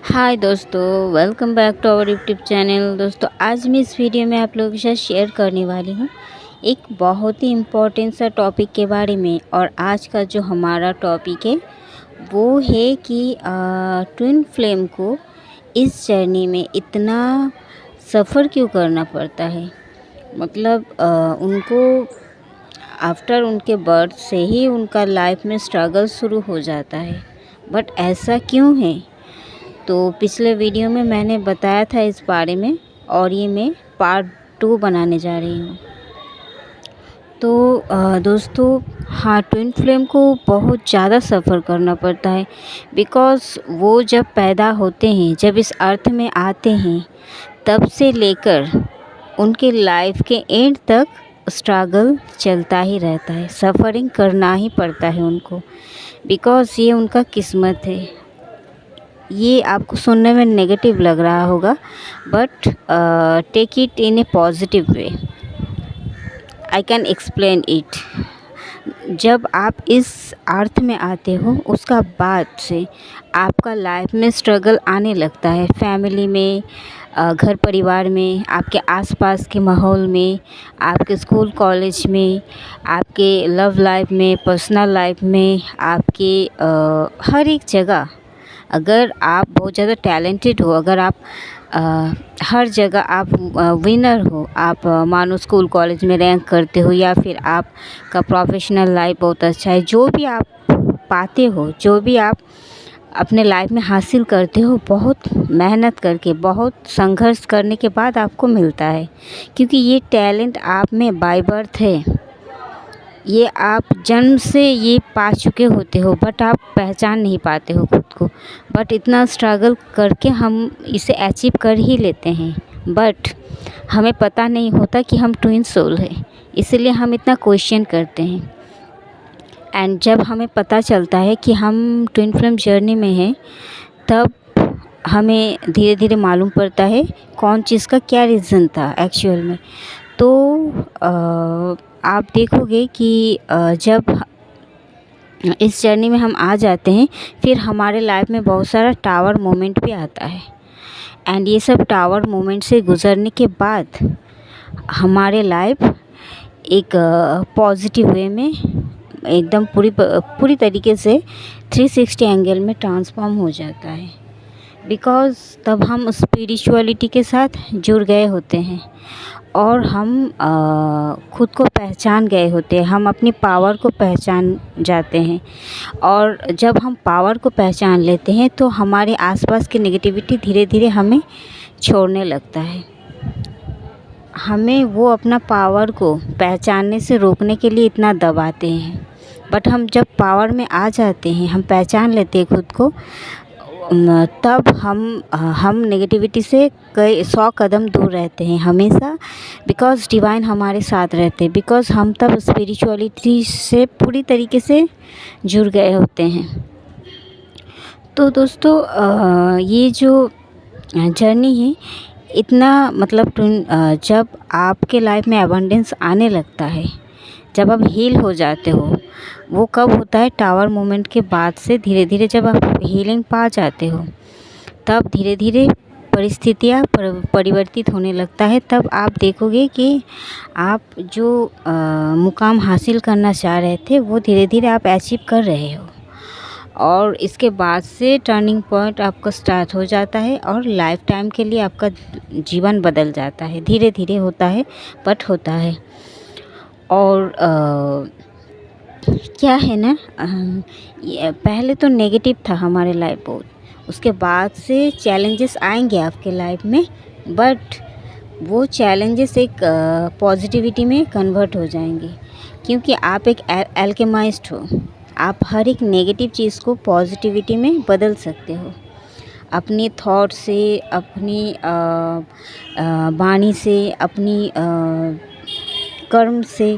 हाय दोस्तों, welcome back to our YouTube channel. दोस्तों, आज मैं इस वीडियो में आप लोगों के साथ शेयर करने वाली हूँ एक बहुत ही इम्पोर्टेंट सा टॉपिक के बारे में। और आज का जो हमारा टॉपिक है वो है कि ट्विन फ्लेम को इस जर्नी में इतना सफ़र क्यों करना पड़ता है। मतलब उनको आफ्टर उनके बर्थ से ही उनका लाइफ में स्ट्रगल शुरू हो जाता है, बट ऐसा क्यों है। तो पिछले वीडियो में मैंने बताया था इस बारे में, और ये मैं पार्ट 2 बनाने जा रही हूँ। तो दोस्तों, हाँ, ट्विन फ्लेम को बहुत ज़्यादा सफ़र करना पड़ता है, बिकॉज़ वो जब पैदा होते हैं, जब इस अर्थ में आते हैं, तब से लेकर उनके लाइफ के एंड तक स्ट्रगल चलता ही रहता है, सफ़रिंग करना ही पड़ता है उनको, बिकॉज़ ये उनका किस्मत है। ये आपको सुनने में नेगेटिव लग रहा होगा, but take it in a positive way. I can explain it. जब आप इस अर्थ में आते हो, उसका बाद से आपका लाइफ में स्ट्रगल आने लगता है, फैमिली में, घर परिवार में, आपके आसपास के माहौल में, आपके स्कूल कॉलेज में, आपके लव लाइफ में, पर्सनल लाइफ में, आपके हर एक जगह। अगर आप बहुत ज़्यादा टैलेंटेड हो, अगर आप हर जगह आप विनर हो, आप मानो स्कूल कॉलेज में रैंक करते हो, या फिर आपका प्रोफेशनल लाइफ बहुत अच्छा है, जो भी आप पाते हो, जो भी आप अपने लाइफ में हासिल करते हो, बहुत मेहनत करके, बहुत संघर्ष करने के बाद आपको मिलता है, क्योंकि ये टैलेंट आप में बाय बर्थ है। ये आप जन्म से ये पा चुके होते हो, बट आप पहचान नहीं पाते हो खुद को। बट इतना स्ट्रगल करके हम इसे अचीव कर ही लेते हैं, बट हमें पता नहीं होता कि हम ट्विन सोल हैं, इसलिए हम इतना क्वेश्चन करते हैं। एंड जब हमें पता चलता है कि हम ट्विन फ्लेम जर्नी में हैं, तब हमें धीरे धीरे मालूम पड़ता है कौन चीज़ का क्या रीज़न था एक्चुअल में। तो आप देखोगे कि जब इस जर्नी में हम आ जाते हैं, फिर हमारे लाइफ में बहुत सारा टावर मोमेंट भी आता है। एंड ये सब टावर मोमेंट से गुज़रने के बाद हमारे लाइफ एक पॉजिटिव वे में एकदम पूरी तरीके से 360 एंगल में ट्रांसफॉर्म हो जाता है, बिकॉज़ तब हम स्पिरिचुअलिटी के साथ जुड़ गए होते हैं, और हम खुद को पहचान गए होते हैं, हम अपनी पावर को पहचान जाते हैं। और जब हम पावर को पहचान लेते हैं, तो हमारे आसपास की नेगेटिविटी धीरे धीरे हमें छोड़ने लगता है। हमें वो अपना पावर को पहचानने से रोकने के लिए इतना दबाते हैं, बट हम जब पावर में आ जाते हैं, हम पहचान लेते हैं खुद को, तब हम नेगेटिविटी से कई 100 कदम दूर रहते हैं हमेशा, बिकॉज़ डिवाइन हमारे साथ रहते हैं, बिकॉज़ हम तब स्पिरिचुअलिटी से पूरी तरीके से जुड़ गए होते हैं। तो दोस्तों, ये जो जर्नी है, इतना मतलब जब आपके लाइफ में अबंडेंस आने लगता है, जब आप हील हो जाते हो, वो कब होता है? टावर मोमेंट के बाद से धीरे धीरे जब आप हीलिंग पा जाते हो, तब धीरे धीरे परिस्थितियाँ परिवर्तित होने लगता है। तब आप देखोगे कि आप जो मुकाम हासिल करना चाह रहे थे, वो धीरे धीरे आप अचीव कर रहे हो, और इसके बाद से टर्निंग पॉइंट आपका स्टार्ट हो जाता है, और लाइफ टाइम के लिए आपका जीवन बदल जाता है। धीरे धीरे होता है, बट होता है। और क्या है ना, पहले तो नेगेटिव था हमारे लाइफ बहुत, उसके बाद से चैलेंजेस आएंगे आपके लाइफ में, बट वो चैलेंजेस एक पॉजिटिविटी में कन्वर्ट हो जाएंगे, क्योंकि आप एक एल्केमाइस्ट हो। आप हर एक नेगेटिव चीज़ को पॉजिटिविटी में बदल सकते हो, अपने थॉट से, अपनी वाणी से, अपनी कर्म से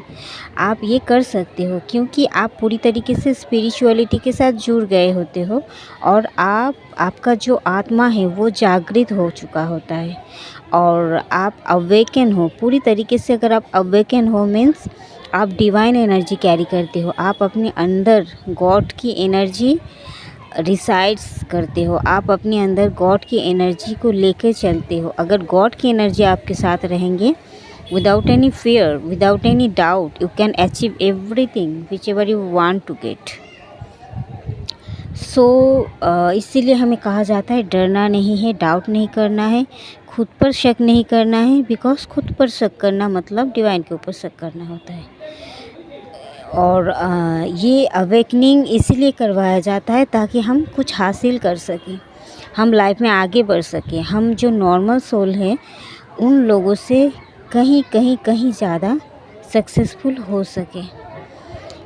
आप ये कर सकते हो, क्योंकि आप पूरी तरीके से स्पिरिचुअलिटी के साथ जुड़ गए होते हो, और आपका जो आत्मा है वो जागृत हो चुका होता है, और आप अवेकन हो पूरी तरीके से। अगर आप अवेकन हो मीन्स आप डिवाइन एनर्जी कैरी करते हो, आप अपने अंदर गॉड की एनर्जी रिसाइड्स करते हो, आप अपने अंदर गॉड की एनर्जी को लेकर चलते हो। अगर गॉड की एनर्जी आपके साथ रहेंगे, without any fear, without any doubt, you can achieve everything which ever you want to get. So इसीलिए हमें कहा जाता है डरना नहीं है, डाउट नहीं करना है, खुद पर शक नहीं करना है, बिकॉज खुद पर शक करना मतलब डिवाइन के ऊपर शक करना होता है। और ये अवेकनिंग इसीलिए करवाया जाता है ताकि हम कुछ हासिल कर सकें, हम लाइफ में आगे बढ़ सकें। हम जो नॉर्मल सोल है उन लोगों से कहीं ज़्यादा सक्सेसफुल हो सके,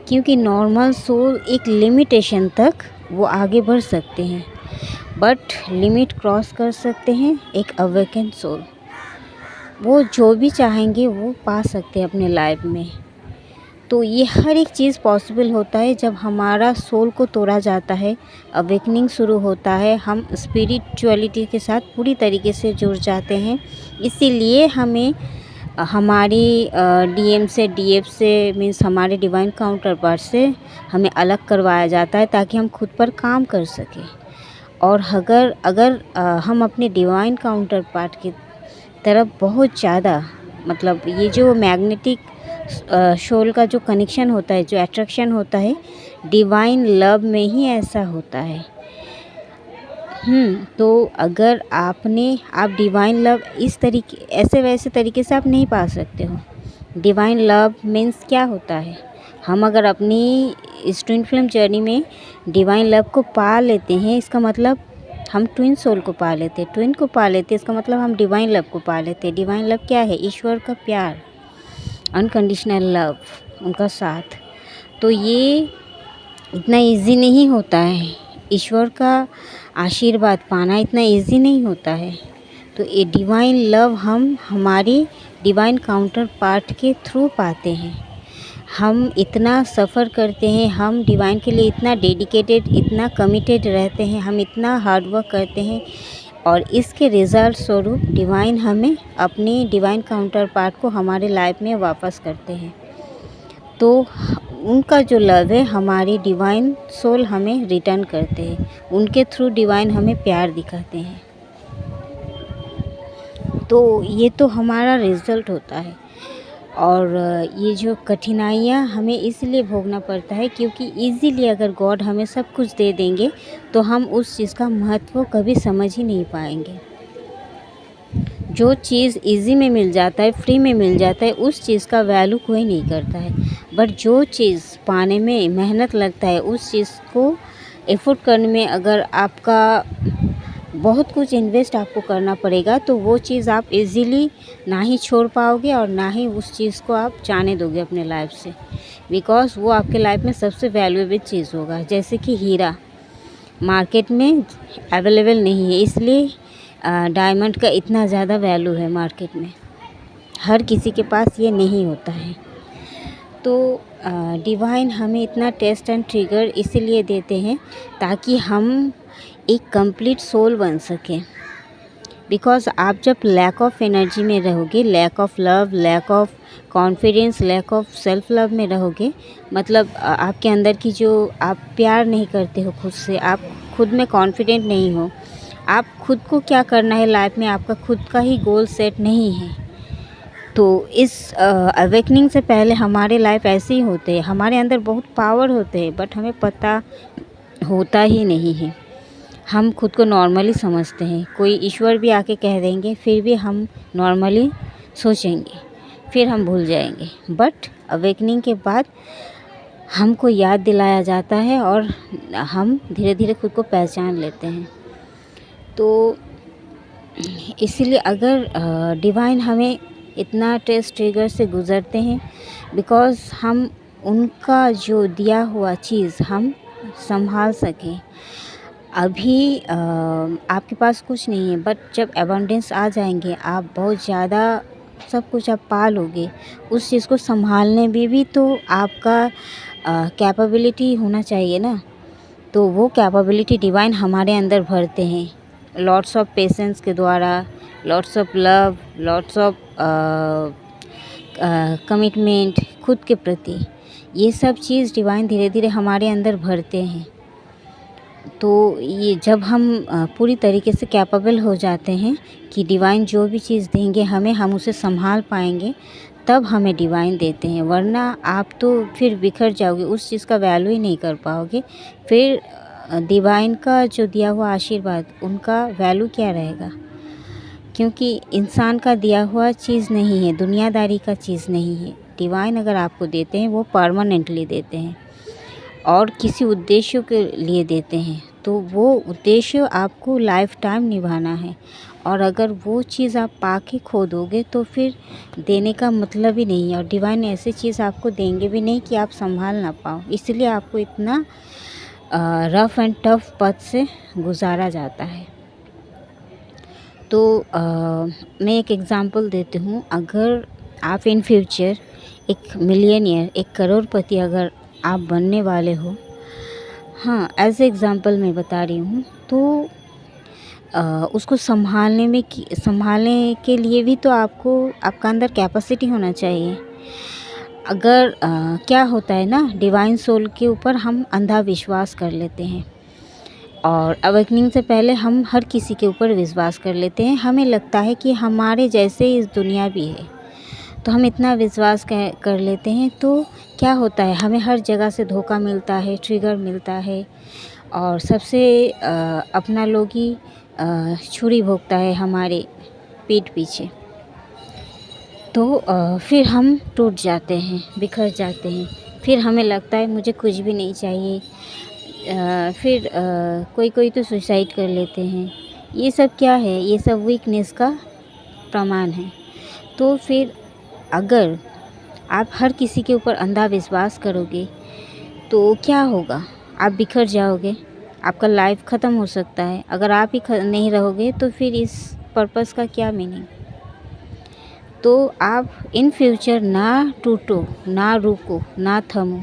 क्योंकि नॉर्मल सोल एक लिमिटेशन तक वो आगे बढ़ सकते हैं, बट लिमिट क्रॉस कर सकते हैं एक अवेकन सोल। वो जो भी चाहेंगे वो पा सकते हैं अपने लाइफ में। तो ये हर एक चीज़ पॉसिबल होता है जब हमारा सोल को तोड़ा जाता है, अवेकनिंग शुरू होता है, हम स्पिरिचुअलिटी के साथ पूरी तरीके से जुड़ जाते हैं। इसीलिए हमें हमारी डीएम से, डीएफ से, मीन्स हमारे डिवाइन काउंटर पार्ट से हमें अलग करवाया जाता है ताकि हम खुद पर काम कर सकें। और अगर हम अपने डिवाइन काउंटर पार्ट की तरफ बहुत ज़्यादा, मतलब ये जो मैग्नेटिक सोल का जो कनेक्शन होता है, जो अट्रैक्शन होता है, डिवाइन लव में ही ऐसा होता है। तो अगर आप डिवाइन लव इस तरीके, ऐसे वैसे तरीके से आप नहीं पा सकते हो। डिवाइन लव मीन्स क्या होता है, हम अगर अपनी इस ट्विन फ्लेम जर्नी में डिवाइन लव को पा लेते हैं, इसका मतलब हम ट्विन सोल को पा लेते हैं। ट्विन को पा लेते हैं इसका मतलब हम डिवाइन लव को पा लेते हैं। डिवाइन लव क्या है? ईश्वर का प्यार, अनकंडीशनल लव, उनका साथ। तो ये इतना इजी नहीं होता है, ईश्वर का आशीर्वाद पाना इतना इजी नहीं होता है। तो ये डिवाइन लव हम हमारी डिवाइन काउंटर पार्ट के थ्रू पाते हैं। हम इतना सफ़र करते हैं, हम डिवाइन के लिए इतना डेडिकेटेड, इतना कमिटेड रहते हैं, हम इतना हार्ड वर्क करते हैं, और इसके रिज़ल्ट स्वरूप डिवाइन हमें अपनी डिवाइन काउंटर पार्ट को हमारे लाइफ में वापस करते हैं। तो उनका जो लव है हमारी डिवाइन सोल हमें रिटर्न करते हैं, उनके थ्रू डिवाइन हमें प्यार दिखाते हैं। तो ये तो हमारा रिज़ल्ट होता है। और ये जो कठिनाइयाँ हमें इसलिए भोगना पड़ता है क्योंकि इजीली अगर गॉड हमें सब कुछ दे देंगे तो हम उस चीज़ का महत्व कभी समझ ही नहीं पाएंगे। जो चीज़ इजी में मिल जाता है, फ्री में मिल जाता है, उस चीज़ का वैल्यू कोई नहीं करता है। बट जो चीज़ पाने में मेहनत लगता है, उस चीज़ को एफोर्ड करने में अगर आपका बहुत कुछ इन्वेस्ट आपको करना पड़ेगा, तो वो चीज़ आप इजीली ना ही छोड़ पाओगे और ना ही उस चीज़ को आप जाने दोगे अपने लाइफ से, बिकॉज वो आपके लाइफ में सबसे वैल्यूएबल चीज़ होगा। जैसे कि हीरा मार्केट में अवेलेबल नहीं है, इसलिए डायमंड का इतना ज़्यादा वैल्यू है मार्केट में, हर किसी के पास ये नहीं होता है। तो डिवाइन हमें इतना टेस्ट एंड ट्रिगर इसीलिए देते हैं ताकि हम एक कंप्लीट सोल बन सकें। बिकॉज़ आप जब लैक ऑफ एनर्जी में रहोगे, lack of love, lack of confidence, lack of self love में रहोगे, मतलब आपके अंदर की जो आप प्यार नहीं करते हो खुद से, आप खुद में कॉन्फिडेंट नहीं हो, आप खुद को क्या करना है लाइफ में, आपका खुद का ही गोल सेट नहीं है। तो इस अवेकनिंग से पहले हमारे लाइफ ऐसे ही होते हैं, हमारे अंदर बहुत पावर होते हैं बट हमें पता होता ही नहीं है। हम खुद को नॉर्मली समझते हैं, कोई ईश्वर भी आके कह देंगे फिर भी हम नॉर्मली सोचेंगे, फिर हम भूल जाएंगे। बट अवेकनिंग के बाद हमको याद दिलाया जाता है और हम धीरे धीरे खुद को पहचान लेते हैं। तो इसीलिए अगर डिवाइन हमें इतना टेस्ट ट्रिगर से गुज़रते हैं, बिकॉज़ हम उनका जो दिया हुआ चीज़ हम संभाल सकें। अभी आपके पास कुछ नहीं है, बट जब एबंडेंस आ जाएंगे, आप बहुत ज़्यादा सब कुछ आप पा लोगे, उस चीज़ को संभालने में भी तो आपका कैपेबिलिटी होना चाहिए ना। तो वो कैपेबिलिटी डिवाइन हमारे अंदर भरते हैं, लॉट्स ऑफ पेशेंस के द्वारा, lots of love, lots of commitment खुद के प्रति। ये सब चीज़ डिवाइन धीरे धीरे हमारे अंदर भरते हैं। तो ये जब हम पूरी तरीके से कैपेबल हो जाते हैं कि डिवाइन जो भी चीज़ देंगे हमें, हम उसे संभाल पाएंगे, तब हमें डिवाइन देते हैं। वरना आप तो फिर बिखर जाओगे, उस चीज़ का वैल्यू ही नहीं कर पाओगे। फिर डिवाइन का जो दिया हुआ आशीर्वाद, उनका वैल्यू क्या रहेगा? क्योंकि इंसान का दिया हुआ चीज़ नहीं है, दुनियादारी का चीज़ नहीं है। डिवाइन अगर आपको देते हैं वो परमानेंटली देते हैं और किसी उद्देश्य के लिए देते हैं, तो वो उद्देश्य आपको लाइफ टाइम निभाना है। और अगर वो चीज़ आप पाके खो दोगे तो फिर देने का मतलब ही नहीं है। और डिवाइन ऐसी चीज़ आपको देंगे भी नहीं कि आप संभाल ना पाओ, इसलिए आपको इतना रफ़ एंड टफ पथ से गुजारा जाता है। तो मैं एक एग्ज़ाम्पल देती हूँ। अगर आप इन फ्यूचर एक मिलियनियर, एक करोड़पति अगर आप बनने वाले हो, हाँ, एज ए एग्ज़ाम्पल मैं बता रही हूँ, तो उसको संभालने के लिए भी तो आपका अंदर कैपेसिटी होना चाहिए। अगर क्या होता है ना, डिवाइन सोल के ऊपर हम अंधा विश्वास कर लेते हैं और अवेकनिंग से पहले हम हर किसी के ऊपर विश्वास कर लेते हैं। हमें लगता है कि हमारे जैसे इस दुनिया भी है, तो हम इतना विश्वास कर लेते हैं। तो क्या होता है, हमें हर जगह से धोखा मिलता है, ट्रिगर मिलता है और सबसे अपना लोग ही छुरी भोंकता है हमारे पीठ पीछे। तो फिर हम टूट जाते हैं, बिखर जाते हैं। फिर हमें लगता है मुझे कुछ भी नहीं चाहिए। फिर कोई तो सुसाइड कर लेते हैं। ये सब क्या है? ये सब वीकनेस का प्रमाण है। तो फिर अगर आप हर किसी के ऊपर अंधा विश्वास करोगे तो क्या होगा? आप बिखर जाओगे, आपका लाइफ ख़त्म हो सकता है। अगर आप ही नहीं रहोगे तो फिर इस पर्पस का क्या मीनिंग? तो आप इन फ्यूचर ना टूटो, ना रुको, ना थमो,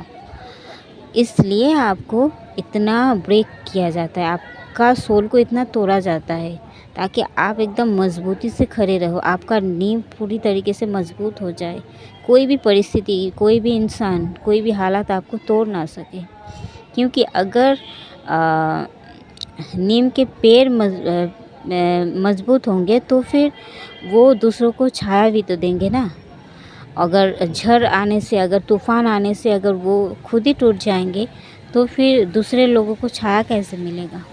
इसलिए आपको इतना ब्रेक किया जाता है, आपका सोल को इतना तोड़ा जाता है ताकि आप एकदम मजबूती से खड़े रहो, आपका नींव पूरी तरीके से मजबूत हो जाए। कोई भी परिस्थिति, कोई भी इंसान, कोई भी हालात आपको तोड़ ना सके। क्योंकि अगर नीम के पेड़ मजबूत होंगे तो फिर वो दूसरों को छाया भी तो देंगे ना। अगर झड़ आने से, अगर तूफ़ान आने से अगर वो खुद ही टूट जाएंगे तो फिर दूसरे लोगों को छाया कैसे मिलेगा?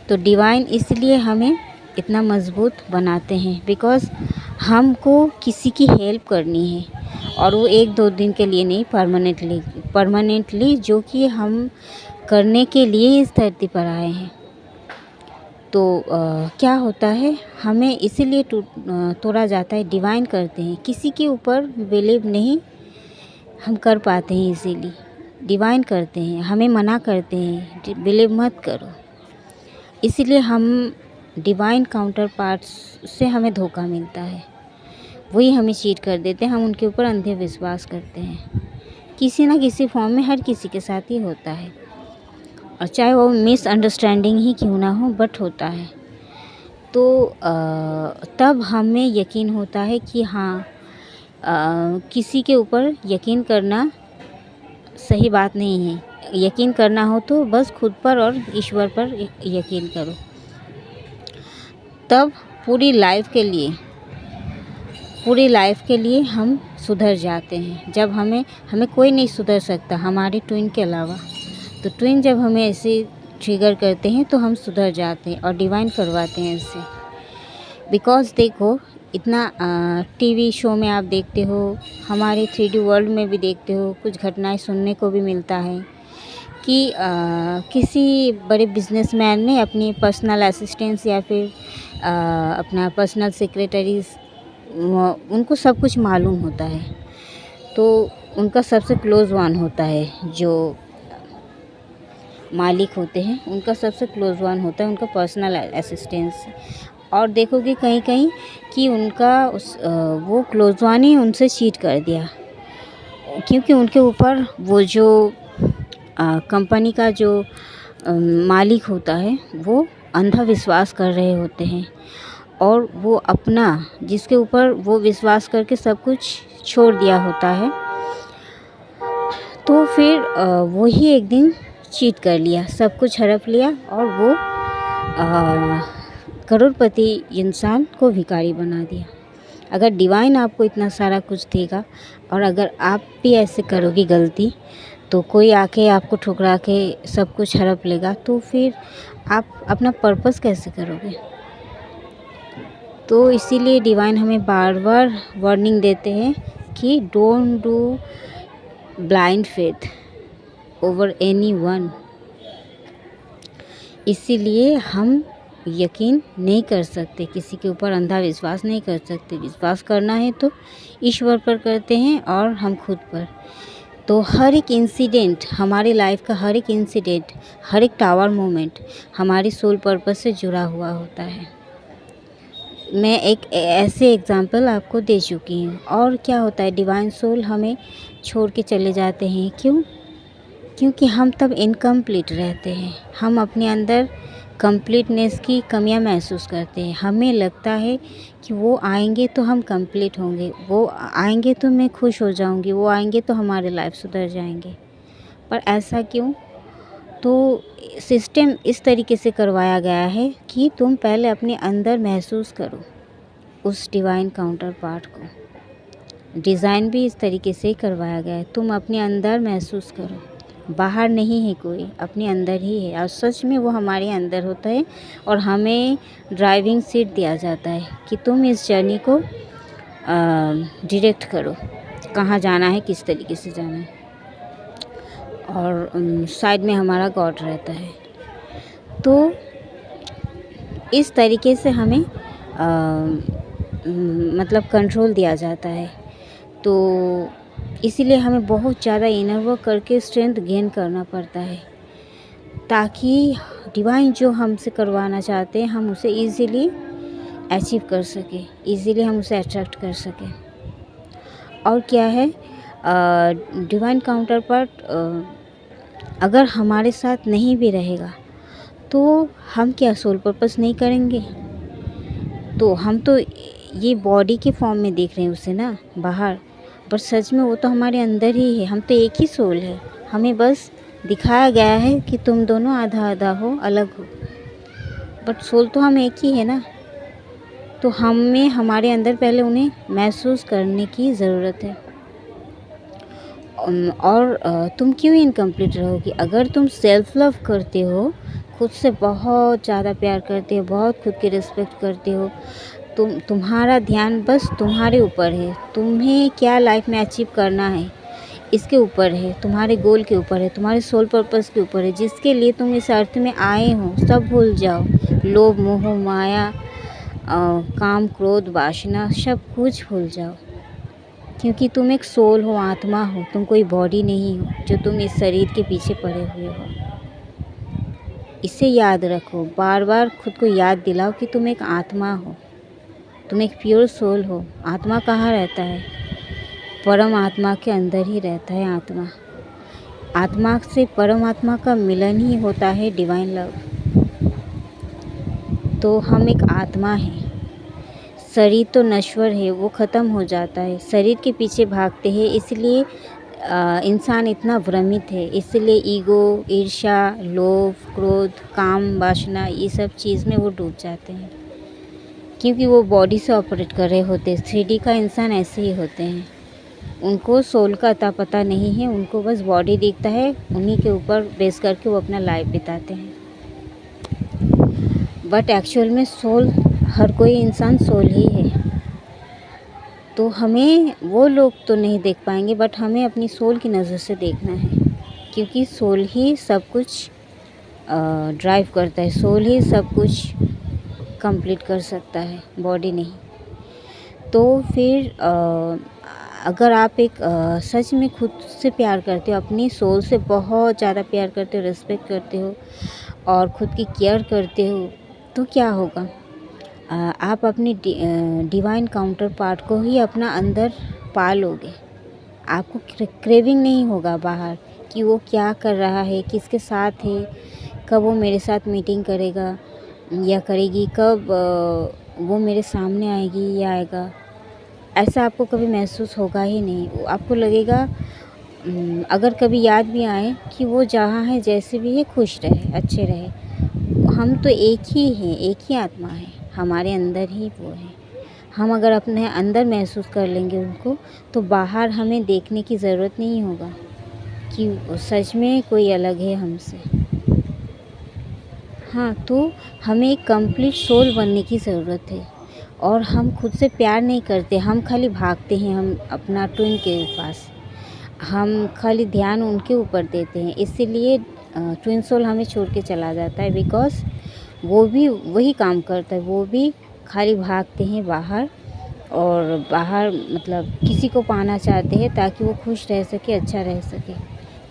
तो डिवाइन इसलिए हमें इतना मजबूत बनाते हैं, बिकॉज़ हमको किसी की हेल्प करनी है और वो 1-2 दिन के लिए नहीं, परमानेंटली जो कि हम करने के लिए इस धरती पर आए हैं। तो क्या होता है, हमें इसीलिए तोड़ा जाता है। डिवाइन करते हैं, किसी के ऊपर बिलीव नहीं हम कर पाते हैं, इसीलिए डिवाइन करते हैं, हमें मना करते हैं बिलीव मत करो। इसीलिए हम डिवाइन काउंटर पार्ट्स से हमें धोखा मिलता है, वही हमें चीट कर देते हैं, हम उनके ऊपर अंधे विश्वास करते हैं। किसी ना किसी फॉर्म में हर किसी के साथ ही होता है, और चाहे वो मिसअंडरस्टैंडिंग ही क्यों ना हो, बट होता है। तो तब हमें यकीन होता है कि हाँ, किसी के ऊपर यकीन करना सही बात नहीं है। यकीन करना हो तो बस खुद पर और ईश्वर पर यकीन करो, तब पूरी लाइफ के लिए हम सुधर जाते हैं। जब हमें कोई नहीं सुधर सकता हमारे ट्विन के अलावा। तो ट्विन जब हमें ऐसे ट्रिगर करते हैं तो हम सुधर जाते हैं, और डिवाइन करवाते हैं इससे। बिकॉज़ देखो, इतना टीवी शो में आप देखते हो, हमारे 3D वर्ल्ड में भी देखते हो, कुछ घटनाएं सुनने को भी मिलता है कि किसी बड़े बिजनेसमैन ने अपनी पर्सनल असिस्टेंट्स या फिर अपना पर्सनल सेक्रेटरीज, उनको सब कुछ मालूम होता है। तो उनका सबसे क्लोज वन होता है, जो मालिक होते हैं उनका सबसे क्लोज वन होता है उनका पर्सनल असिस्टेंट्स। और देखोगे कहीं कहीं कि उनका वो क्लोज वन ही उनसे चीट कर दिया, क्योंकि उनके ऊपर वो जो कंपनी का जो मालिक होता है वो अंधा विश्वास कर रहे होते हैं, और वो अपना जिसके ऊपर वो विश्वास करके सब कुछ छोड़ दिया होता है। तो फिर वही एक दिन चीट कर लिया, सब कुछ हड़प लिया और वो करोड़पति इंसान को भिखारी बना दिया। अगर डिवाइन आपको इतना सारा कुछ देगा और अगर आप भी ऐसे करोगे गलती, तो कोई आके आपको ठुकरा के सब कुछ हड़प लेगा, तो फिर आप अपना पर्पस कैसे करोगे? तो इसीलिए डिवाइन हमें बार बार वार्निंग देते हैं कि don't do blind faith over anyone. इसीलिए हम यकीन नहीं कर सकते, किसी के ऊपर अंधा विश्वास नहीं कर सकते। विश्वास करना है तो ईश्वर पर करते हैं और हम खुद पर। तो हर एक इंसिडेंट, हमारी लाइफ का हर एक इंसिडेंट, हर एक टावर मोमेंट हमारी सोल पर्पस से जुड़ा हुआ होता है। मैं एक ऐसे एग्जाम्पल आपको दे चुकी हूँ। और क्या होता है, डिवाइन सोल हमें छोड़ के चले जाते हैं। क्यों? क्योंकि हम तब इनकम्प्लीट रहते हैं। हम अपने अंदर कंप्लीटनेस की कमियां महसूस करते हैं। हमें लगता है कि वो आएंगे तो हम कंप्लीट होंगे, वो आएंगे तो मैं खुश हो जाऊंगी, वो आएंगे तो हमारे लाइफ सुधर जाएंगे। पर ऐसा क्यों? तो सिस्टम इस तरीके से करवाया गया है कि तुम पहले अपने अंदर महसूस करो उस डिवाइन काउंटर पार्ट को। डिज़ाइन भी इस तरीके से ही करवाया गया है, तुम अपने अंदर महसूस करो। बाहर नहीं है कोई, अपने अंदर ही है। और सच में वो हमारे अंदर होता है और हमें ड्राइविंग सीट दिया जाता है कि तुम इस जर्नी को डायरेक्ट करो, कहाँ जाना है, किस तरीके से जाना है। और साइड में हमारा गॉड रहता है। तो इस तरीके से हमें मतलब कंट्रोल दिया जाता है। तो इसीलिए हमें बहुत ज़्यादा इनर वर्क करके स्ट्रेंथ गेन करना पड़ता है, ताकि डिवाइन जो हमसे करवाना चाहते हैं हम उसे इजीली अचीव कर सकें, इजीली हम उसे अट्रैक्ट कर सकें। और क्या है, डिवाइन काउंटर पार्ट अगर हमारे साथ नहीं भी रहेगा तो हम क्या सोल पर्पस नहीं करेंगे? तो हम तो ये बॉडी के फॉर्म में देख रहे हैं उसे ना बाहर, पर सच में वो तो हमारे अंदर ही है। हम तो एक ही सोल है, हमें बस दिखाया गया है कि तुम दोनों आधा आधा हो, अलग हो, बट सोल तो हम एक ही है ना। तो हमें हमारे अंदर पहले उन्हें महसूस करने की ज़रूरत है। और तुम क्यों इनकम्प्लीट रहोगी? अगर तुम सेल्फ लव करते हो, खुद से बहुत ज़्यादा प्यार करते हो, बहुत खुद की रिस्पेक्ट करते हो, तुम्हारा ध्यान बस तुम्हारे ऊपर है, तुम्हें क्या लाइफ में अचीव करना है इसके ऊपर है, तुम्हारे गोल के ऊपर है, तुम्हारे सोल पर्पस के ऊपर है, जिसके लिए तुम इस अर्थ में आए हो। सब भूल जाओ, लोभ मोह माया काम क्रोध वासना सब कुछ भूल जाओ, क्योंकि तुम एक सोल हो, आत्मा हो, तुम कोई बॉडी नहीं हो जो तुम इस शरीर के पीछे पड़े हुए हो। इसे याद रखो, बार बार खुद को याद दिलाओ कि तुम एक आत्मा हो, तुम एक प्योर सोल हो। आत्मा कहाँ रहता है? परम आत्मा के अंदर ही रहता है आत्मा। आत्मा से परम आत्मा का मिलन ही होता है डिवाइन लव। तो हम एक आत्मा हैं। शरीर तो नश्वर है, वो ख़त्म हो जाता है, शरीर के पीछे भागते हैं, इसलिए इंसान इतना भ्रमित है। इसलिए ईगो, ईर्ष्या, लोभ, क्रोध, काम, वासना, ये सब चीज़ में वो डूब जाते हैं, क्योंकि वो बॉडी से ऑपरेट कर रहे होते हैं। 3D का इंसान ऐसे ही होते हैं, उनको सोल का अता पता नहीं है, उनको बस बॉडी दिखता है, उन्हीं के ऊपर बेस करके वो अपना लाइफ बिताते हैं। बट एक्चुअल में सोल, हर कोई इंसान सोल ही है। तो हमें वो लोग तो नहीं देख पाएंगे, बट हमें अपनी सोल की नज़र से देखना है, क्योंकि सोल ही सब कुछ ड्राइव करता है, सोल ही सब कुछ कंप्लीट कर सकता है, बॉडी नहीं। तो फिर अगर आप एक सच में खुद से प्यार करते हो, अपनी सोल से बहुत ज़्यादा प्यार करते हो, रिस्पेक्ट करते हो और ख़ुद की केयर करते हो, तो क्या होगा, आप अपनी डिवाइन काउंटर पार्ट को ही अपना अंदर पालोगे। आपको क्रेविंग नहीं होगा बाहर कि वो क्या कर रहा है, किसके साथ है, कब वो मेरे साथ मीटिंग करेगा या करेगी, कब वो मेरे सामने आएगी या आएगा। ऐसा आपको कभी महसूस होगा ही नहीं। आपको लगेगा अगर कभी याद भी आए कि वो जहाँ है जैसे भी है खुश रहे, अच्छे रहे। हम तो एक ही हैं, एक ही आत्मा है, हमारे अंदर ही वो है। हम अगर अपने अंदर महसूस कर लेंगे उनको, तो बाहर हमें देखने की ज़रूरत नहीं होगा कि वो सच में कोई अलग है हमसे। हाँ, तो हमें एक कंप्लीट सोल बनने की ज़रूरत है और हम खुद से प्यार नहीं करते, हम खाली भागते हैं हम अपना ट्विन के पास। हम खाली ध्यान उनके ऊपर देते हैं, इसीलिए ट्विन सोल हमें छोड़ के चला जाता है। बिकॉज़ वो भी वही काम करता है, वो भी खाली भागते हैं बाहर और बाहर मतलब किसी को पाना चाहते हैं ताकि वो खुश रह सके, अच्छा रह सके।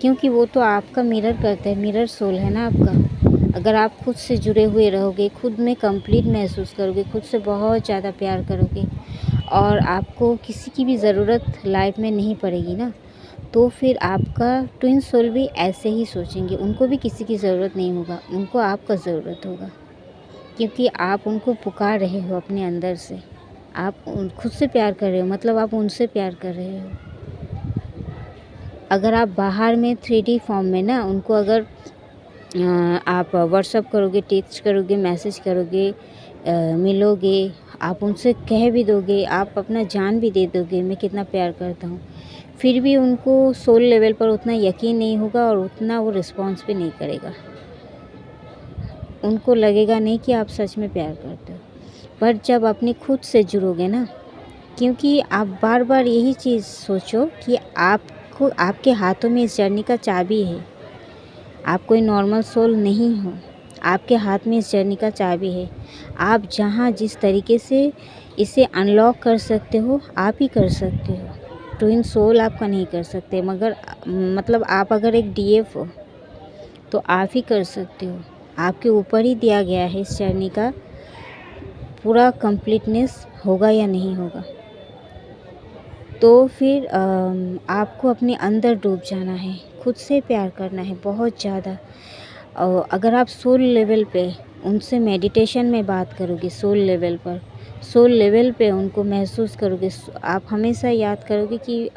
क्योंकि वो तो आपका मिरर करता है, मिरर सोल है ना आपका। अगर आप खुद से जुड़े हुए रहोगे, खुद में कंप्लीट महसूस करोगे, खुद से बहुत ज़्यादा प्यार करोगे और आपको किसी की भी ज़रूरत लाइफ में नहीं पड़ेगी ना, तो फिर आपका ट्विन सोल भी ऐसे ही सोचेंगे। उनको भी किसी की ज़रूरत नहीं होगा, उनको आपका ज़रूरत होगा, क्योंकि आप उनको पुकार रहे हो अपने अंदर से। आप खुद से प्यार कर रहे हो, मतलब आप उनसे प्यार कर रहे हो। अगर आप बाहर में 3D फॉर्म में ना उनको अगर आप व्हाट्सअप करोगे, टेक्स्ट करोगे, मैसेज करोगे, मिलोगे, आप उनसे कह भी दोगे, आप अपना जान भी दे दोगे मैं कितना प्यार करता हूँ, फिर भी उनको सोल लेवल पर उतना यकीन नहीं होगा और उतना वो रिस्पॉन्स भी नहीं करेगा। उनको लगेगा नहीं कि आप सच में प्यार करते हो। पर जब अपने खुद से जुड़ोगे ना, क्योंकि आप बार बार यही चीज़ सोचो कि आपको आपके हाथों में इस जर्नी का चाबी है। आप कोई नॉर्मल सोल नहीं हो, आपके हाथ में इस जर्नी का चाबी है। आप जहाँ जिस तरीके से इसे अनलॉक कर सकते हो, आप ही कर सकते हो। ट्विन सोल आपका नहीं कर सकते, मगर मतलब आप अगर एक डीएफ हो तो आप ही कर सकते हो। आपके ऊपर ही दिया गया है इस जर्नी का पूरा कंप्लीटनेस होगा या नहीं होगा। तो फिर आपको अपने अंदर डूब जाना है, खुद से प्यार करना है बहुत ज़्यादा। अगर आप सोल लेवल पे उनसे मेडिटेशन में बात करोगे, सोल लेवल पे उनको महसूस करोगे, आप हमेशा याद करोगे कि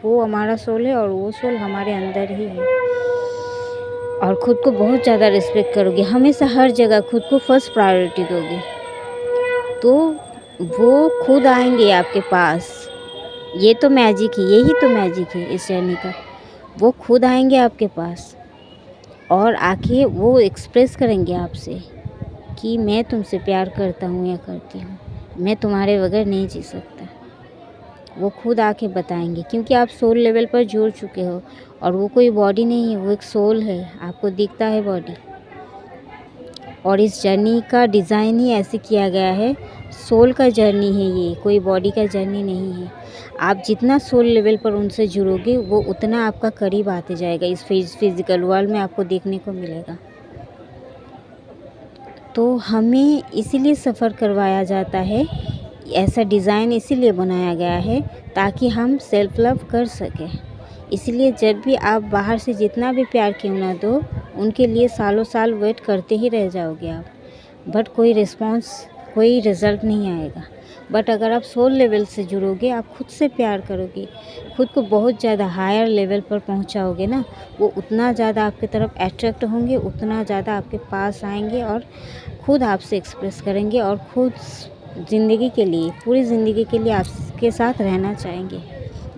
वो हमारा सोल है और वो सोल हमारे अंदर ही है। और ख़ुद को बहुत ज़्यादा रिस्पेक्ट करोगे, हमेशा हर जगह खुद को फर्स्ट प्रायोरिटी दोगे, तो वो खुद आएंगे आपके पास। ये तो मैजिक है, यही तो मैजिक है इस जर्नी का। वो खुद आएंगे आपके पास और आके वो एक्सप्रेस करेंगे आपसे कि मैं तुमसे प्यार करता हूँ या करती हूँ, मैं तुम्हारे बगैर नहीं जी सकता। वो खुद आके बताएंगे, क्योंकि आप सोल लेवल पर जुड़ चुके हो और वो कोई बॉडी नहीं है, वो एक सोल है। आपको दिखता है बॉडी, और इस जर्नी का डिज़ाइन ही ऐसे किया गया है। सोल का जर्नी है ये, कोई बॉडी का जर्नी नहीं है। आप जितना सोल लेवल पर उनसे जुड़ोगे, वो उतना आपका करीब आते जाएगा, इस फिज़िकल वर्ल्ड में आपको देखने को मिलेगा। तो हमें इसीलिए सफ़र करवाया जाता है, ऐसा डिज़ाइन इसीलिए बनाया गया है ताकि हम सेल्फ लव कर सकें। इसलिए जब भी आप बाहर से जितना भी प्यार क्यों ना दो, उनके लिए सालों साल वेट करते ही रह जाओगे आप, बट कोई रिज़ल्ट नहीं आएगा। बट अगर आप सोल लेवल से जुड़ोगे, आप खुद से प्यार करोगे, खुद को बहुत ज़्यादा हायर लेवल पर पहुंचाओगे ना, वो उतना ज़्यादा आपकी तरफ अट्रैक्ट होंगे, उतना ज़्यादा आपके पास आएंगे और खुद आपसे एक्सप्रेस करेंगे और खुद ज़िंदगी के लिए, पूरी ज़िंदगी के लिए आपके साथ रहना चाहेंगे।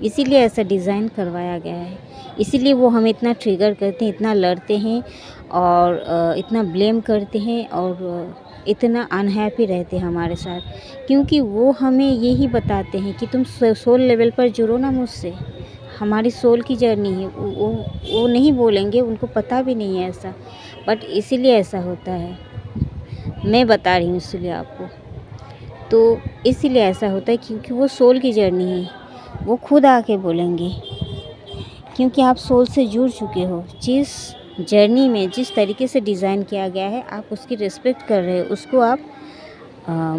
इसीलिए ऐसा डिज़ाइन करवाया गया है, इसीलिए वो हमें इतना ट्रिगर करते हैं, इतना लड़ते हैं और इतना ब्लेम करते हैं और इतना अनहैप्पी रहते हैं हमारे साथ, क्योंकि वो हमें यही बताते हैं कि तुम सोल लेवल पर जुड़ो ना मुझसे, हमारी सोल की जर्नी है। वो नहीं बोलेंगे, उनको पता भी नहीं है ऐसा, बट इसीलिए ऐसा होता है। मैं बता रही हूँ इसलिए आपको, तो इसीलिए ऐसा होता है क्योंकि वो सोल की जर्नी है। वो खुद आके बोलेंगे, क्योंकि आप सोल से जुड़ चुके हो। जिस जर्नी में जिस तरीके से डिज़ाइन किया गया है, आप उसकी रिस्पेक्ट कर रहे हो, उसको आप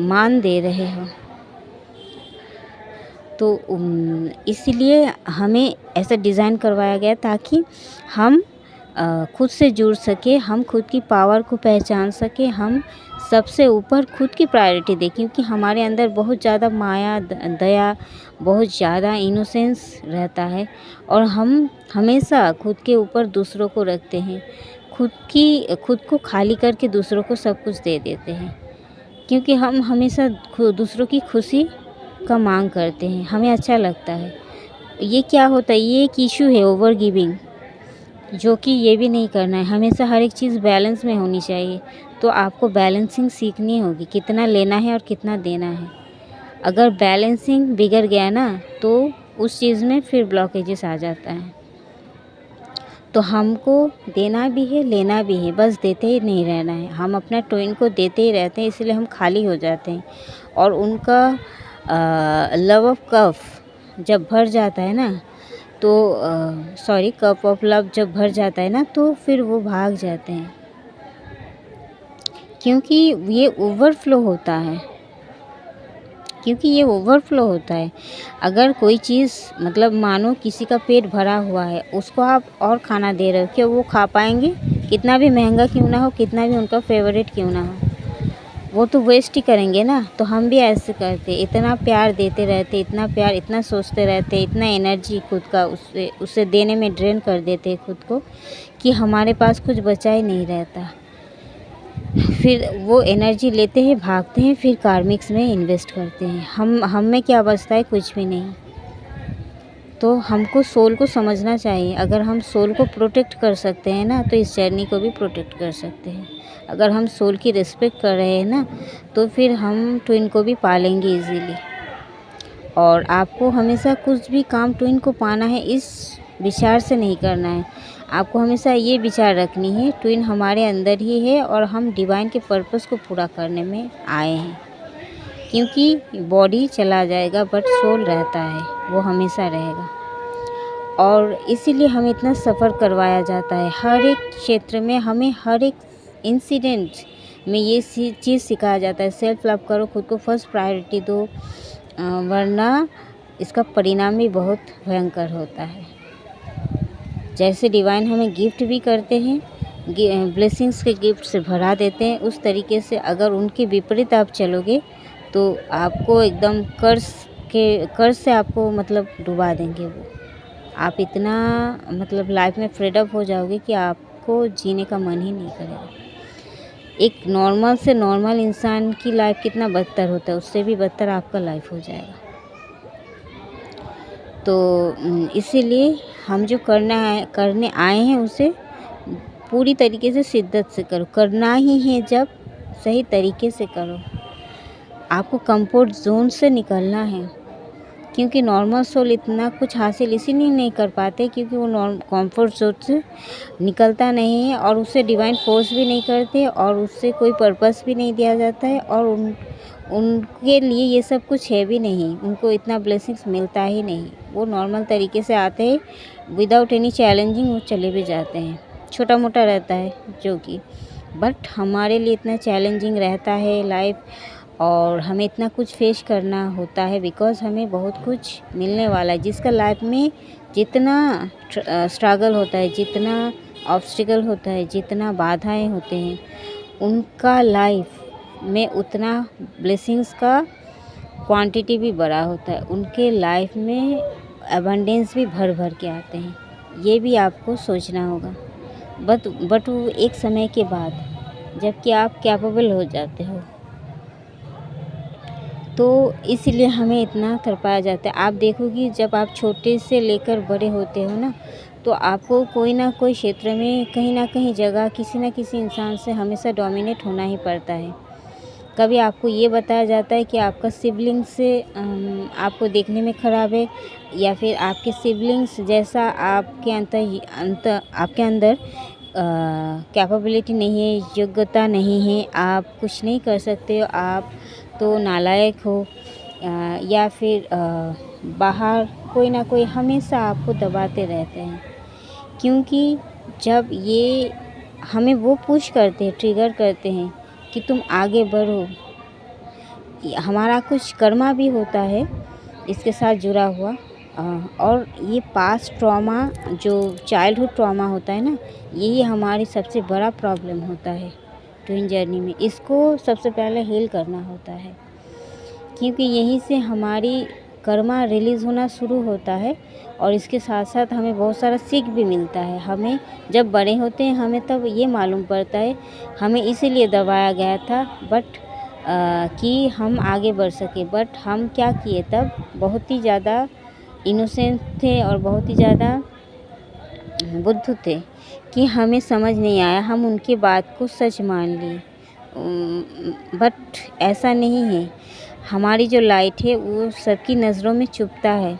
मान दे रहे हो। तो इसीलिए हमें ऐसा डिज़ाइन करवाया गया ताकि हम खुद से जुड़ सके, हम खुद की पावर को पहचान सके, हम सबसे ऊपर खुद की प्रायोरिटी दें, क्योंकि हमारे अंदर बहुत ज़्यादा माया दया, बहुत ज़्यादा इनोसेंस रहता है और हम हमेशा खुद के ऊपर दूसरों को रखते हैं। खुद को खाली करके दूसरों को सब कुछ दे देते हैं, क्योंकि हम हमेशा दूसरों की खुशी का मांग करते हैं, हमें अच्छा लगता है। ये क्या होता है, ये एक इशू है ओवर गिविंग, जो कि ये भी नहीं करना है। हमेशा हर एक चीज़ बैलेंस में होनी चाहिए। तो आपको बैलेंसिंग सीखनी होगी, कितना लेना है और कितना देना है। अगर बैलेंसिंग बिगड़ गया ना तो उस चीज़ में फिर ब्लॉकेजेस आ जाता है। तो हमको देना भी है, लेना भी है, बस देते ही नहीं रहना है। हम अपना ट्विन को देते ही रहते हैं, इसलिए हम खाली हो जाते हैं। और उनका लव ऑफ कप जब भर जाता है ना तो कप ऑफ लव जब भर जाता है ना तो फिर वो भाग जाते हैं, क्योंकि ये ओवरफ्लो होता है। अगर कोई चीज़ मतलब मानो किसी का पेट भरा हुआ है, उसको आप और खाना दे रहे हो, क्या वो खा पाएंगे? कितना भी महंगा क्यों ना हो, कितना भी उनका फेवरेट क्यों ना हो, वो तो वेस्ट ही करेंगे ना। तो हम भी ऐसे करते, इतना प्यार देते रहते, इतना प्यार, इतना सोचते रहते, इतना एनर्जी खुद का उससे देने में ड्रेन कर देते खुद को कि हमारे पास कुछ बचा ही नहीं रहता। फिर वो एनर्जी लेते हैं, भागते हैं, फिर कार्मिक्स में इन्वेस्ट करते हैं। हम में क्या बचता है? कुछ भी नहीं। तो हमको सोल को समझना चाहिए। अगर हम सोल को प्रोटेक्ट कर सकते हैं ना तो इस जर्नी को भी प्रोटेक्ट कर सकते हैं। अगर हम सोल की रिस्पेक्ट कर रहे हैं ना तो फिर हम ट्विन को भी पालेंगे इजीली। और आपको हमेशा कुछ भी काम ट्विन को पाना है इस विचार से नहीं करना है। आपको हमेशा ये विचार रखनी है, ट्विन हमारे अंदर ही है और हम डिवाइन के पर्पस को पूरा करने में आए हैं। क्योंकि बॉडी चला जाएगा बट सोल रहता है, वो हमेशा रहेगा। और इसीलिए हमें इतना सफ़र करवाया जाता है। हर एक क्षेत्र में हमें हर एक इंसिडेंट में ये चीज़ सिखाया जाता है, सेल्फ लव करो, खुद को फर्स्ट प्रायोरिटी दो, वरना इसका परिणाम भी बहुत भयंकर होता है। जैसे डिवाइन हमें गिफ्ट भी करते हैं, ब्लेसिंग्स के गिफ्ट से भरा देते हैं, उस तरीके से अगर उनके विपरीत आप चलोगे तो आपको एकदम कर्ज से आपको मतलब डुबा देंगे वो। आप इतना मतलब लाइफ में फेड अप हो जाओगे कि आपको जीने का मन ही नहीं करेगा। एक नॉर्मल से नॉर्मल इंसान की लाइफ कितना बदतर होता है, उससे भी बदतर आपका लाइफ हो जाएगा। तो इसीलिए हम जो करने आए हैं उसे पूरी तरीके से शिद्दत से करो। करना ही है जब सही तरीके से करो। आपको कंफर्ट जोन से निकलना है, क्योंकि नॉर्मल सोल इतना कुछ हासिल इसीलिए नहीं कर पाते क्योंकि वो कंफर्ट जोन से निकलता नहीं है और उससे डिवाइन फोर्स भी नहीं करते और उससे कोई पर्पस भी नहीं दिया जाता है और उनके लिए ये सब कुछ है भी नहीं। उनको इतना ब्लेसिंग्स मिलता ही नहीं। वो नॉर्मल तरीके से आते हैं विदाउट एनी चैलेंजिंग, वो चले भी जाते हैं। छोटा मोटा रहता है जो कि, बट हमारे लिए इतना चैलेंजिंग रहता है लाइफ और हमें इतना कुछ फेस करना होता है बिकॉज़ हमें बहुत कुछ मिलने वाला है। जिसका लाइफ में जितना स्ट्रगल होता है, जितना ऑब्स्टिकल होता है, जितना बाधाएं होते हैं, उनका लाइफ में उतना ब्लेसिंग्स का क्वांटिटी भी बड़ा होता है। उनके लाइफ में अबंडेंस भी भर भर के आते हैं। ये भी आपको सोचना होगा। बट वो एक समय के बाद जबकि आप कैपेबल हो जाते हो, तो इसलिए हमें इतना तड़पाया जाता है। आप देखोगी जब आप छोटे से लेकर बड़े होते हो ना तो आपको कोई ना कोई क्षेत्र में कहीं ना कहीं जगह किसी ना किसी इंसान से हमेशा डोमिनेट होना ही पड़ता है। कभी आपको ये बताया जाता है कि आपका सिबलिंग से आपको देखने में ख़राब है, या फिर आपके सिबलिंग्स जैसा आपके अंदर कैपेबिलिटी नहीं है, योग्यता नहीं है, आप कुछ नहीं कर सकते हो, आप तो नालायक हो, या फिर बाहर कोई ना कोई हमेशा आपको दबाते रहते हैं। क्योंकि जब ये हमें वो पुश करते हैं, ट्रिगर करते हैं कि तुम आगे बढ़ो। हमारा कुछ कर्मा भी होता है इसके साथ जुड़ा हुआ, और ये पास्ट ट्रॉमा जो चाइल्डहुड ट्रॉमा होता है ना, यही हमारी सबसे बड़ा प्रॉब्लम होता है। ट्विन जर्नी में, इसको सबसे पहले हील करना होता है, क्योंकि यहीं से हमारी कर्मा रिलीज़ होना शुरू होता है। और इसके साथ साथ हमें बहुत सारा सीख भी मिलता है। हमें जब बड़े होते हैं हमें तब ये मालूम पड़ता है हमें इसीलिए दबाया गया था कि हम आगे बढ़ सके। बट हम क्या किए तब, बहुत ही ज़्यादा इनोसेंट थे और बहुत ही ज़्यादा बुद्धू थे कि हमें समझ नहीं आया, हम उनकी बात को सच मान लिए। बट ऐसा नहीं है, हमारी जो लाइट है वो सबकी नज़रों में चुभता है,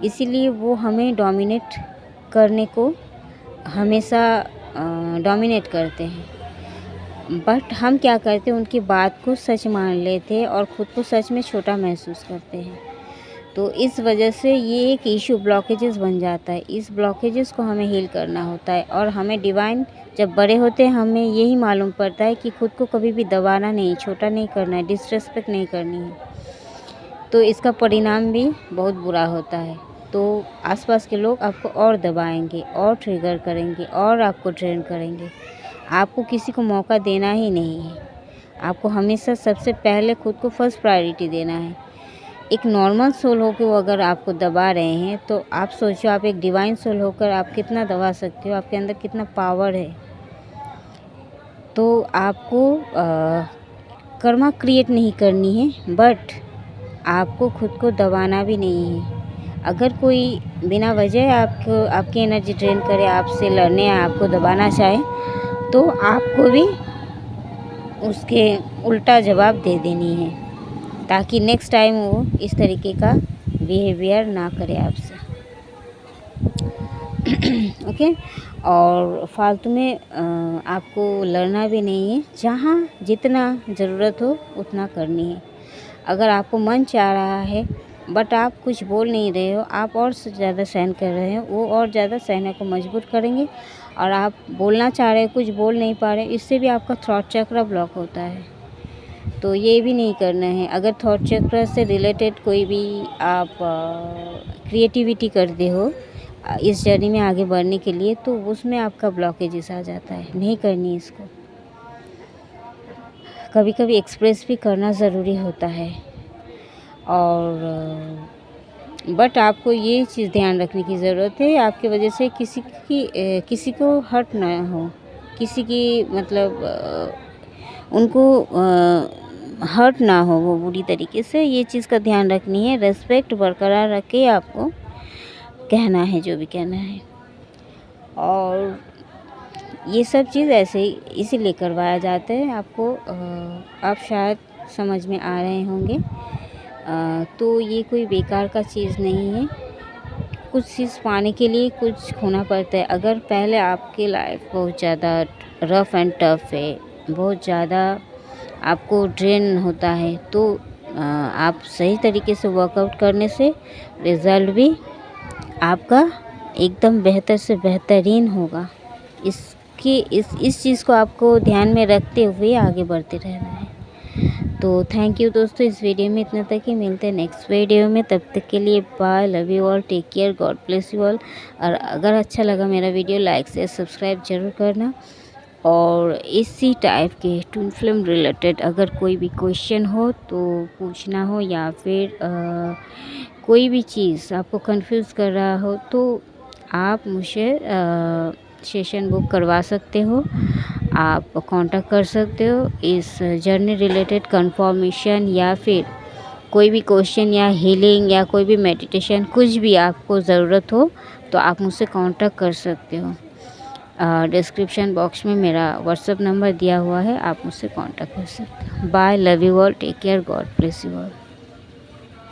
इसीलिए वो हमें डोमिनेट करने को हमेशा डोमिनेट करते हैं। बट हम क्या करते हैं, उनकी बात को सच मान लेते हैं और ख़ुद को सच में छोटा महसूस करते हैं। तो इस वजह से ये एक इशू ब्लॉकेजेस बन जाता है। इस ब्लॉकेजेस को हमें हील करना होता है। और हमें डिवाइन जब बड़े होते हैं हमें यही मालूम पड़ता है कि ख़ुद को कभी भी दबाना नहीं, छोटा नहीं करना है, डिसरिस्पेक्ट नहीं करनी है। तो इसका परिणाम भी बहुत बुरा होता है। तो आसपास के लोग आपको और दबाएंगे और ट्रिगर करेंगे और आपको ट्रेन करेंगे। आपको किसी को मौका देना ही नहीं है। आपको हमेशा सबसे पहले ख़ुद को फर्स्ट प्रायोरिटी देना है। एक नॉर्मल सोल होकर वो अगर आपको दबा रहे हैं तो आप सोचो, आप एक डिवाइन सोल होकर आप कितना दबा सकते हो, आपके अंदर कितना पावर है। तो आपको कर्मा क्रिएट नहीं करनी है, बट आपको खुद को दबाना भी नहीं है। अगर कोई बिना वजह आपकी एनर्जी ड्रेन करे, आपसे लड़ने या आपको दबाना चाहे, तो आपको भी उसके उल्टा जवाब दे देनी है, ताकि नेक्स्ट टाइम वो इस तरीके का बिहेवियर ना करे आपसे। ओके। और फालतू में आपको लड़ना भी नहीं है। जहाँ जितना ज़रूरत हो उतना करनी है। अगर आपको मन चाह रहा है बट आप कुछ बोल नहीं रहे हो, आप और ज़्यादा सहन कर रहे हो, वो और ज़्यादा सहने को मजबूर करेंगे। और आप बोलना चाह रहे हो, कुछ बोल नहीं पा रहे, इससे भी आपका थॉट चक्र ब्लॉक होता है। तो ये भी नहीं करना है। अगर थॉट चक्र से रिलेटेड कोई भी आप क्रिएटिविटी करते हो इस जर्नी में आगे बढ़ने के लिए, तो उसमें आपका ब्लॉकेजेस आ जाता है। नहीं करनी इसको। कभी कभी एक्सप्रेस भी करना ज़रूरी होता है। और बट आपको ये चीज़ ध्यान रखने की ज़रूरत है, आपकी वजह से किसी को हर्ट ना हो, किसी की मतलब उनको हर्ट ना हो वो बुरी तरीके से। ये चीज़ का ध्यान रखनी है। रेस्पेक्ट बरकरार रख के आपको कहना है जो भी कहना है। और ये सब चीज़ ऐसे ही इसीलिए करवाया जाता है। आपको आप शायद समझ में आ रहे होंगे। तो ये कोई बेकार का चीज़ नहीं है। कुछ चीज़ पाने के लिए कुछ खोना पड़ता है। अगर पहले आपकी लाइफ बहुत ज़्यादा रफ़ एंड टफ है, बहुत ज़्यादा आपको ड्रेन होता है, तो आप सही तरीके से वर्कआउट करने से रिज़ल्ट भी आपका एकदम बेहतर से बेहतरीन होगा। इस चीज़ को आपको ध्यान में रखते हुए आगे बढ़ते रहना है। तो थैंक यू दोस्तों, इस वीडियो में इतना तक ही। मिलते हैं नेक्स्ट वीडियो में। तब तक के लिए bye, love you all, take care, God bless you all. और अगर अच्छा लगा मेरा वीडियो, लाइक से सब्सक्राइब जरूर करना। और इसी टाइप के ट्विन फ्लेम रिलेटेड अगर कोई भी क्वेश्चन हो तो पूछना हो, या फिर कोई भी चीज़ आपको कंफ्यूज कर रहा हो, तो आप मुझे सेशन बुक करवा सकते हो, आप कांटेक्ट कर सकते हो। इस जर्नी रिलेटेड कंफर्मेशन या फिर कोई भी क्वेश्चन या हीलिंग या कोई भी मेडिटेशन, कुछ भी आपको ज़रूरत हो तो आप मुझसे कांटेक्ट कर सकते हो। डिस्क्रिप्शन बॉक्स में मेरा व्हाट्सएप नंबर दिया हुआ है, आप मुझसे कांटेक्ट कर सकते हो। Bye, love you all, take care, God bless you all.